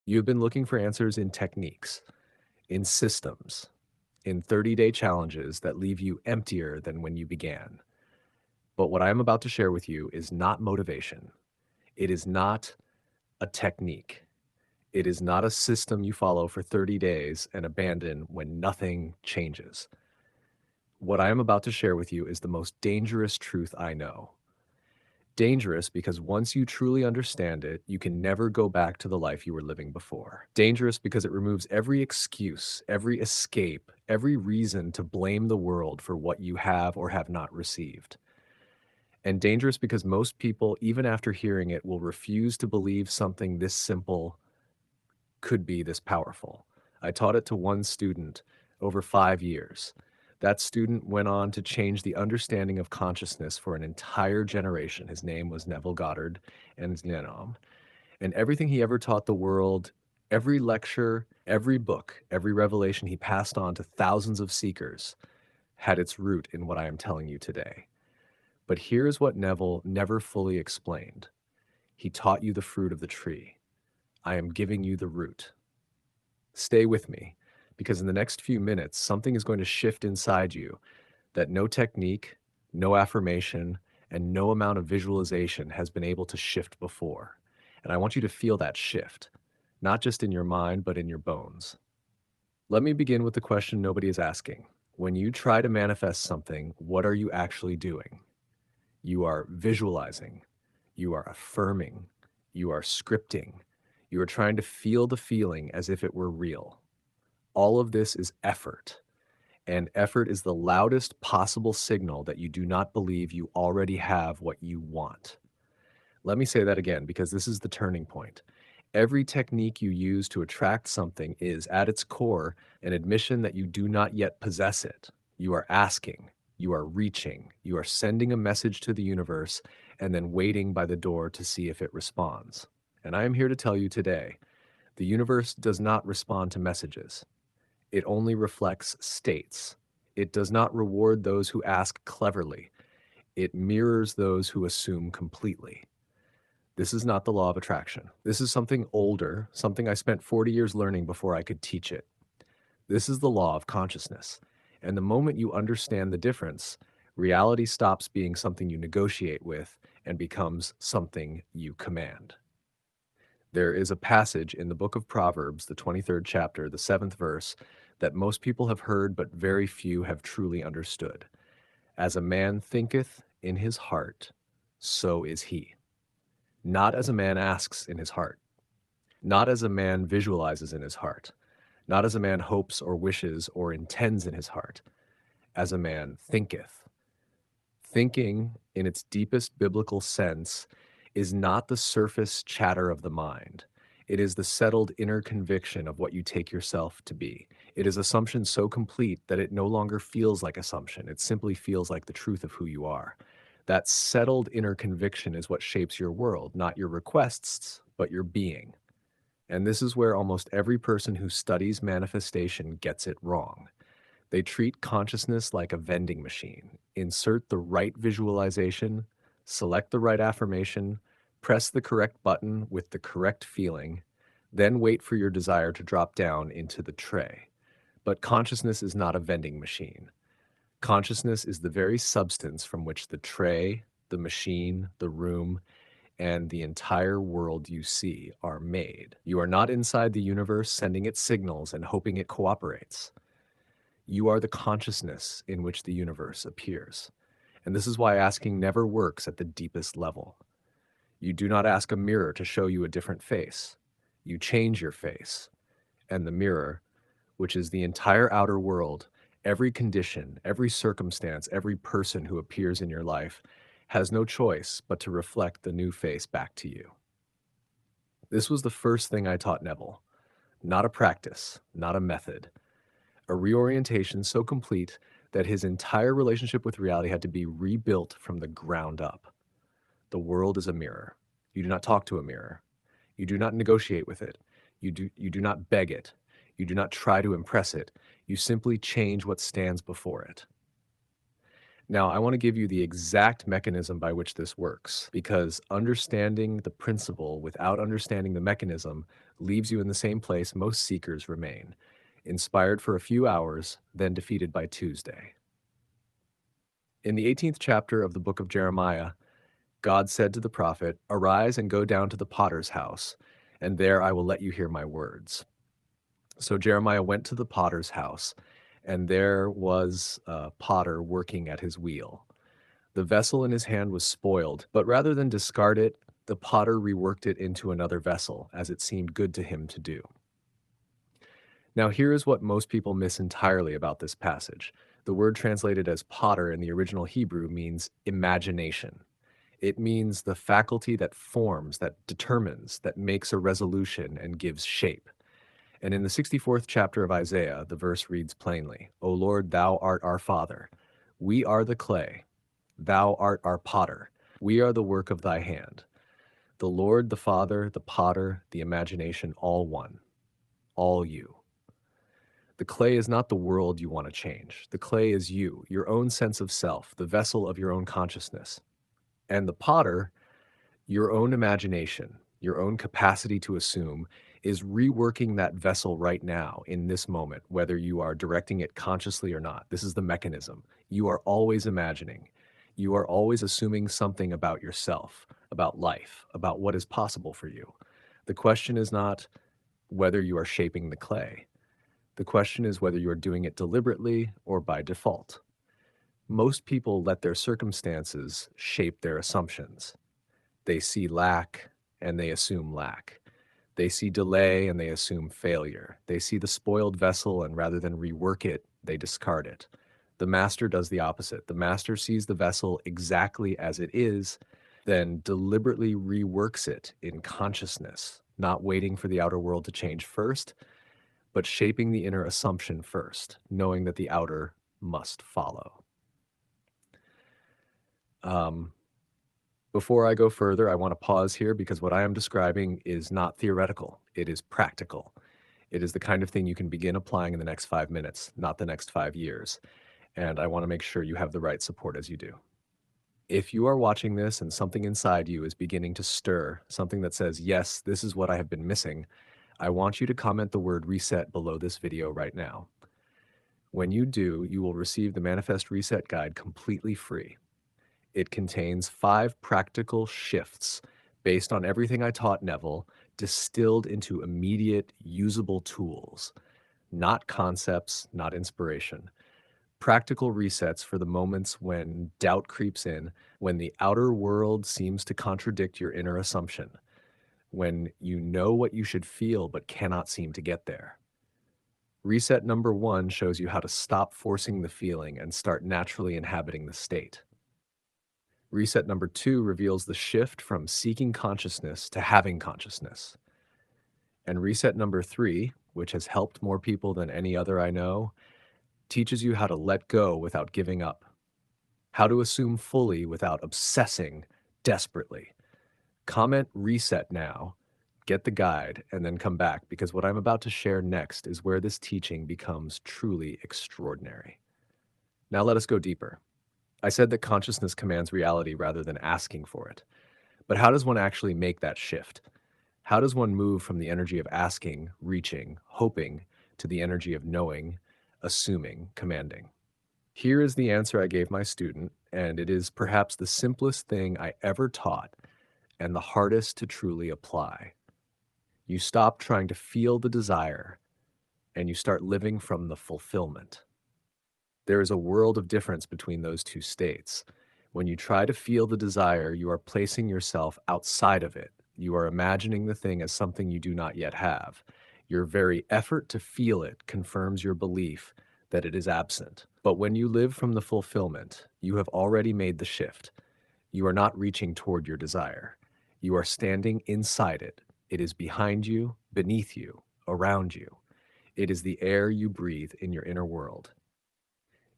You've been looking for answers in techniques, in systems, in 30-day challenges that leave you emptier than when you began. But what I am about to share with you is not motivation. It is not a technique. It is not a system you follow for 30 days and abandon when nothing changes. What I am about to share with you is the most dangerous truth I know. Dangerous because once you truly understand it, you can never go back to the life you were living before. Dangerous because it removes every excuse, every escape, every reason to blame the world for what you have or have not received. And dangerous because most people, even after hearing it, will refuse to believe something this simple could be this powerful. I taught it to one student over 5 years. That student went on to change the understanding of consciousness for an entire generation. His name was Neville Goddard, and everything he ever taught the world, every lecture, every book, every revelation he passed on to thousands of seekers had its root in what I am telling you today. But here's what Neville never fully explained. He taught you the fruit of the tree. I am giving you the root. Stay with me, because in the next few minutes, something is going to shift inside you that no technique, no affirmation, and no amount of visualization has been able to shift before. And I want you to feel that shift, not just in your mind, but in your bones. Let me begin with the question nobody is asking. When you try to manifest something, what are you actually doing? You are visualizing, you are affirming, you are scripting, you are trying to feel the feeling as if it were real. All of this is effort, and effort is the loudest possible signal that you do not believe you already have what you want. Let me say that again because this is the turning point. Every technique you use to attract something is, at its core, an admission that you do not yet possess it. You are asking, you are reaching, you are sending a message to the universe, and then waiting by the door to see if it responds. And I am here to tell you today, the universe does not respond to messages. It only reflects states. It does not reward those who ask cleverly. It mirrors those who assume completely. This is not the law of attraction. This is something older, something I spent 40 years learning before I could teach it. This is the law of consciousness. And the moment you understand the difference, reality stops being something you negotiate with and becomes something you command. There is a passage in the book of Proverbs, the 23rd chapter, the 7th verse, that most people have heard, but very few have truly understood. As a man thinketh in his heart, so is he. Not as a man asks in his heart, not as a man visualizes in his heart, not as a man hopes or wishes or intends in his heart, as a man thinketh. Thinking, in its deepest biblical sense, is not the surface chatter of the mind. It is the settled inner conviction of what you take yourself to be. It is assumption so complete that it no longer feels like assumption. It simply feels like the truth of who you are. That settled inner conviction is what shapes your world, not your requests, but your being. And this is where almost every person who studies manifestation gets it wrong. They treat consciousness like a vending machine. Insert the right visualization, select the right affirmation, press the correct button with the correct feeling, then wait for your desire to drop down into the tray. But consciousness is not a vending machine. Consciousness is the very substance from which the tray, the machine, the room, and the entire world you see are made. You are not inside the universe sending it signals and hoping it cooperates. You are the consciousness in which the universe appears. And this is why asking never works at the deepest level. You do not ask a mirror to show you a different face. You change your face. And the mirror, which is the entire outer world, every condition, every circumstance, every person who appears in your life, has no choice but to reflect the new face back to you. This was the first thing I taught Neville. Not a practice, not a method. A reorientation so complete that his entire relationship with reality had to be rebuilt from the ground up. The world is a mirror. You do not talk to a mirror. You do not negotiate with it. You do not beg it. You do not try to impress it. You simply change what stands before it. Now, I want to give you the exact mechanism by which this works, because understanding the principle without understanding the mechanism leaves you in the same place most seekers remain, inspired for a few hours, then defeated by Tuesday. In the 18th chapter of the book of Jeremiah, God said to the prophet, "Arise and go down to the potter's house, and there I will let you hear my words." So Jeremiah went to the potter's house, and there was a potter working at his wheel. The vessel in his hand was spoiled, but rather than discard it, the potter reworked it into another vessel, as it seemed good to him to do. Now, here is what most people miss entirely about this passage. The word translated as potter in the original Hebrew means imagination. It means the faculty that forms, that determines, that makes a resolution and gives shape. And in the 64th chapter of Isaiah, the verse reads plainly, "O Lord, thou art our Father. We are the clay. Thou art our potter. We are the work of thy hand. The Lord, the Father, the potter, the imagination, all one. All you." The clay is not the world you want to change. The clay is you, your own sense of self, the vessel of your own consciousness. And the potter, your own imagination, your own capacity to assume, is reworking that vessel right now in this moment, whether you are directing it consciously or not. This is the mechanism. You are always imagining. You are always assuming something about yourself, about life, about what is possible for you. The question is not whether you are shaping the clay. The question is whether you are doing it deliberately or by default. Most people let their circumstances shape their assumptions. They see lack and they assume lack. They see delay and they assume failure. They see the spoiled vessel and rather than rework it, they discard it. The master does the opposite. The master sees the vessel exactly as it is, then deliberately reworks it in consciousness, not waiting for the outer world to change first, but shaping the inner assumption first, knowing that the outer must follow. Um, Before I go further, I want to pause here because what I am describing is not theoretical. It is practical. It is the kind of thing you can begin applying in the next 5 minutes, not the next 5 years. And I want to make sure you have the right support as you do. If you are watching this and something inside you is beginning to stir, something that says, yes, this is what I have been missing, I want you to comment the word reset below this video right now. When you do, you will receive the Manifest Reset Guide completely free. It contains 5 practical shifts based on everything I taught Neville, distilled into immediate, usable tools, not concepts, not inspiration. Practical resets for the moments when doubt creeps in, when the outer world seems to contradict your inner assumption, when you know what you should feel but cannot seem to get there. Reset number 1 shows you how to stop forcing the feeling and start naturally inhabiting the state. Reset number 2 reveals the shift from seeking consciousness to having consciousness. And reset number 3, which has helped more people than any other I know, teaches you how to let go without giving up, how to assume fully without obsessing desperately. Comment reset now, get the guide, and then come back because what I'm about to share next is where this teaching becomes truly extraordinary. Now let us go deeper. I said that consciousness commands reality rather than asking for it. But how does one actually make that shift? How does one move from the energy of asking, reaching, hoping, to the energy of knowing, assuming, commanding? Here is the answer I gave my student, and it is perhaps the simplest thing I ever taught and the hardest to truly apply. You stop trying to feel the desire and you start living from the fulfillment. There is a world of difference between those two states. When you try to feel the desire, you are placing yourself outside of it. You are imagining the thing as something you do not yet have. Your very effort to feel it confirms your belief that it is absent. But when you live from the fulfillment, you have already made the shift. You are not reaching toward your desire. You are standing inside it. It is behind you, beneath you, around you. It is the air you breathe in your inner world.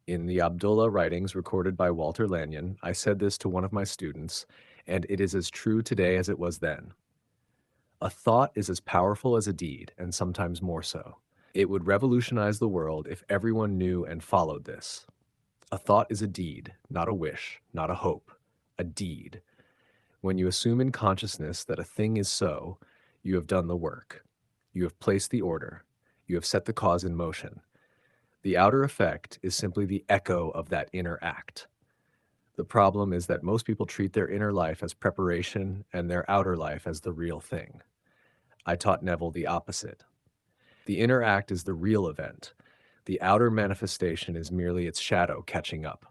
In the Abdullah writings recorded by Walter Lanyon, I said this to one of my students, and it is as true today as it was then. A thought is as powerful as a deed, and sometimes more so. It would revolutionize the world if everyone knew and followed this. A thought is a deed, not a wish, not a hope, a deed. When you assume in consciousness that a thing is so, you have done the work. You have placed the order. You have set the cause in motion. The outer effect is simply the echo of that inner act. The problem is that most people treat their inner life as preparation and their outer life as the real thing. I taught Neville the opposite. The inner act is the real event. The outer manifestation is merely its shadow catching up.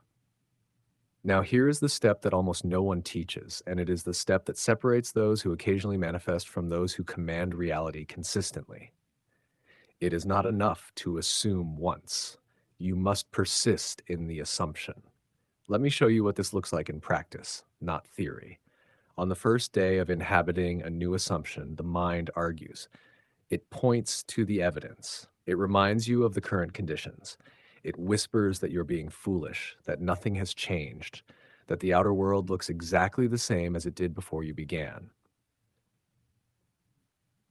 Now, here is the step that almost no one teaches, and it is the step that separates those who occasionally manifest from those who command reality consistently. It is not enough to assume once. You must persist in the assumption. Let me show you what this looks like in practice, not theory. On the first day of inhabiting a new assumption, the mind argues. It points to the evidence. It reminds you of the current conditions. It whispers that you're being foolish, that nothing has changed, that the outer world looks exactly the same as it did before you began.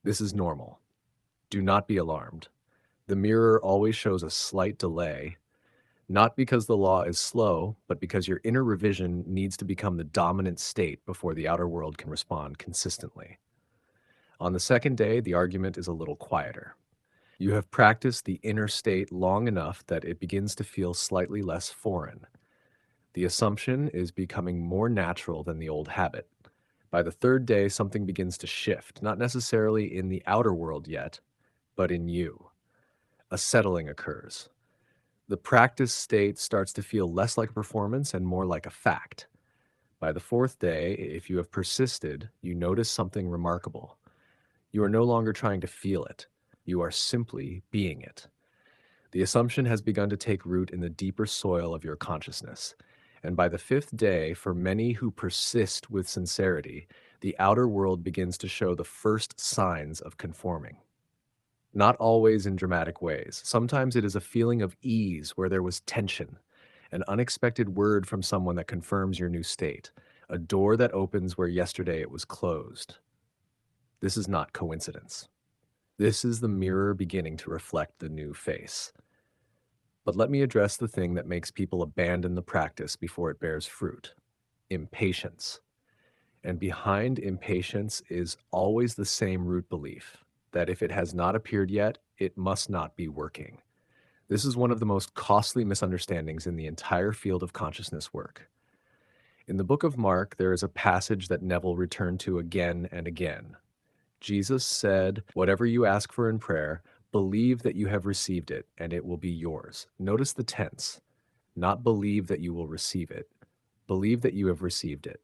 This is normal. Do not be alarmed. The mirror always shows a slight delay, not because the law is slow, but because your inner revision needs to become the dominant state before the outer world can respond consistently. On the second day, the argument is a little quieter. You have practiced the inner state long enough that it begins to feel slightly less foreign. The assumption is becoming more natural than the old habit. By the third day, something begins to shift, not necessarily in the outer world yet, but in you. A settling occurs. The practice state starts to feel less like a performance and more like a fact. By the fourth day, if you have persisted, you notice something remarkable. You are no longer trying to feel it. You are simply being it. The assumption has begun to take root in the deeper soil of your consciousness. And by the fifth day, for many who persist with sincerity, the outer world begins to show the first signs of conforming. Not always in dramatic ways. Sometimes it is a feeling of ease where there was tension, an unexpected word from someone that confirms your new state, a door that opens where yesterday it was closed. This is not coincidence. This is the mirror beginning to reflect the new face. But let me address the thing that makes people abandon the practice before it bears fruit: impatience. And behind impatience is always the same root belief that if it has not appeared yet, it must not be working. This is one of the most costly misunderstandings in the entire field of consciousness work. In the book of Mark, there is a passage that Neville returned to again and again. Jesus said, "Whatever you ask for in prayer, believe that you have received it, and it will be yours." Notice the tense. Not believe that you will receive it. Believe that you have received it.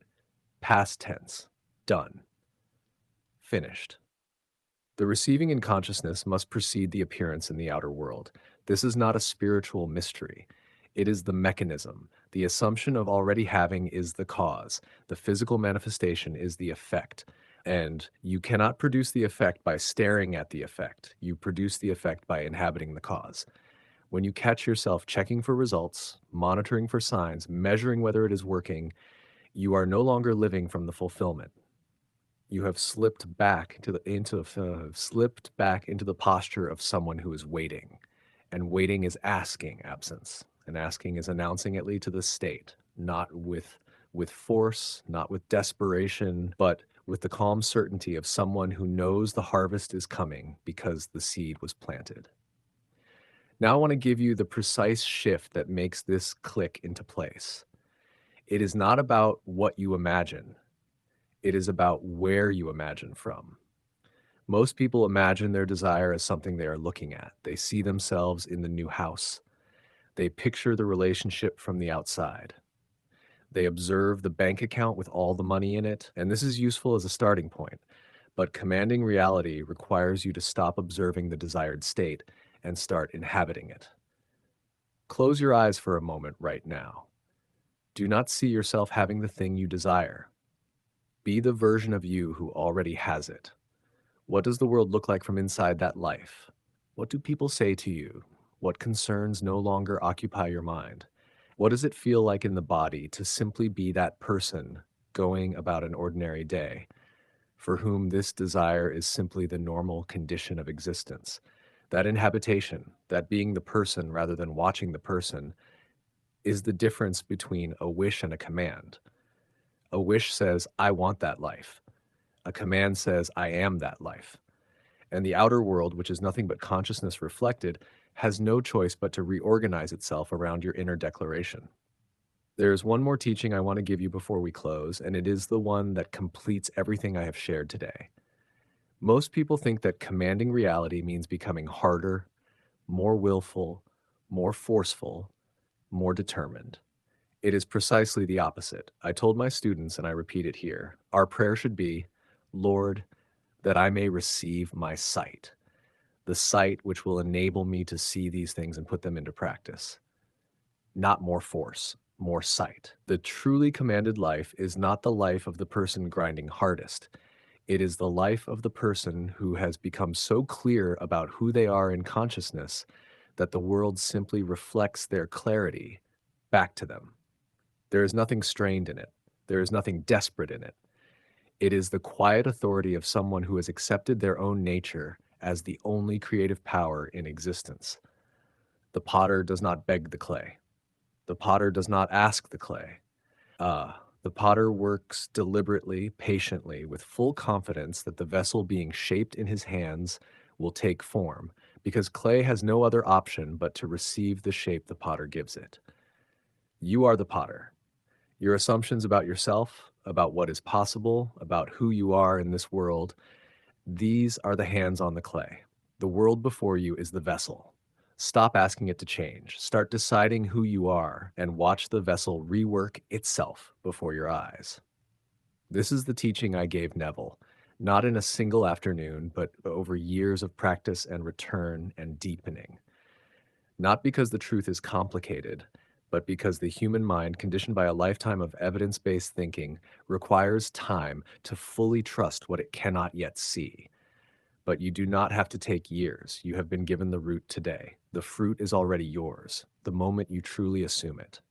Past tense. Done. Finished. The receiving in consciousness must precede the appearance in the outer world. This is not a spiritual mystery. It is the mechanism. The assumption of already having is the cause. The physical manifestation is the effect. And you cannot produce the effect by staring at the effect. You produce the effect by inhabiting the cause. When you catch yourself checking for results, monitoring for signs, measuring whether it is working, you are no longer living from the fulfillment. You have slipped back into the posture of someone who is waiting. And waiting is asking absence. And asking is announcing it to the state, not with force, not with desperation, but with the calm certainty of someone who knows the harvest is coming because the seed was planted. Now I want to give you the precise shift that makes this click into place. It is not about what you imagine. It is about where you imagine from. Most people imagine their desire as something they are looking at. They see themselves in the new house. They picture the relationship from the outside. They observe the bank account with all the money in it, and this is useful as a starting point. But commanding reality requires you to stop observing the desired state and start inhabiting it. Close your eyes for a moment right now. Do not see yourself having the thing you desire. Be the version of you who already has it. What does the world look like from inside that life? What do people say to you? What concerns no longer occupy your mind? What does it feel like in the body to simply be that person going about an ordinary day, for whom this desire is simply the normal condition of existence? That inhabitation, that being the person rather than watching the person, is the difference between a wish and a command. A wish says, I want that life. A command says, I am that life. And the outer world, which is nothing but consciousness reflected, has no choice but to reorganize itself around your inner declaration. There's one more teaching I want to give you before we close, and it is the one that completes everything I have shared today. Most people think that commanding reality means becoming harder, more willful, more forceful, more determined. It is precisely the opposite. I told my students, and I repeat it here, our prayer should be, Lord, that I may receive my sight, the sight which will enable me to see these things and put them into practice. Not more force, more sight. The truly commanded life is not the life of the person grinding hardest. It is the life of the person who has become so clear about who they are in consciousness that the world simply reflects their clarity back to them. There is nothing strained in it. There is nothing desperate in it. It is the quiet authority of someone who has accepted their own nature as the only creative power in existence. The potter does not beg the clay. The potter does not ask the clay. The potter works deliberately, patiently, with full confidence that the vessel being shaped in his hands will take form, because clay has no other option but to receive the shape the potter gives it. You are the potter. Your assumptions about yourself, about what is possible, about who you are in this world, these are the hands on the clay. The world before you is the vessel. Stop asking it to change. Start deciding who you are and watch the vessel rework itself before your eyes. This is the teaching I gave Neville, not in a single afternoon, but over years of practice and return and deepening. Not because the truth is complicated, but because the human mind, conditioned by a lifetime of evidence-based thinking, requires time to fully trust what it cannot yet see. But you do not have to take years. You have been given the root today. The fruit is already yours, the moment you truly assume it.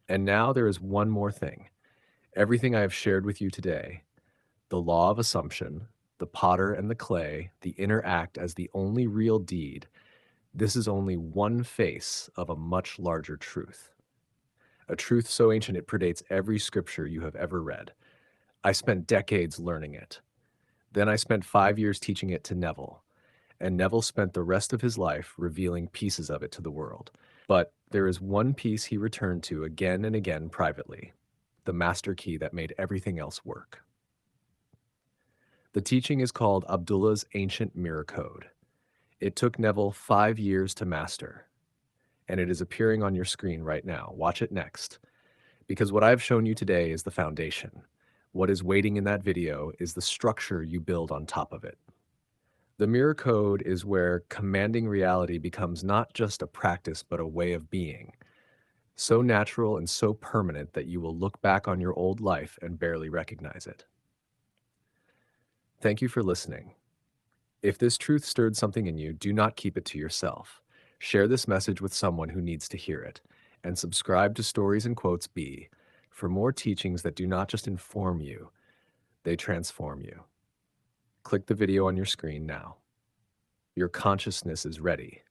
And now there is one more thing. Everything I have shared with you today, the law of assumption, the potter and the clay, the inner act as the only real deed, this is only one face of a much larger truth. A truth so ancient it predates every scripture you have ever read. I spent decades learning it. Then I spent 5 years teaching it to Neville, and Neville spent the rest of his life revealing pieces of it to the world. But there is one piece he returned to again and again privately, the master key that made everything else work. The teaching is called Abdullah's Ancient Mirror Code. It took Neville 5 years to master, and it is appearing on your screen right now. Watch it next, because what I've shown you today is the foundation. What is waiting in that video is the structure you build on top of it. The mirror code is where commanding reality becomes not just a practice, but a way of being, so natural and so permanent that you will look back on your old life and barely recognize it. Thank you for listening. If this truth stirred something in you, do not keep it to yourself. Share this message with someone who needs to hear it, and subscribe to Stories and Quotes B for more teachings that do not just inform you, they transform you. Click the video on your screen now. Your consciousness is ready.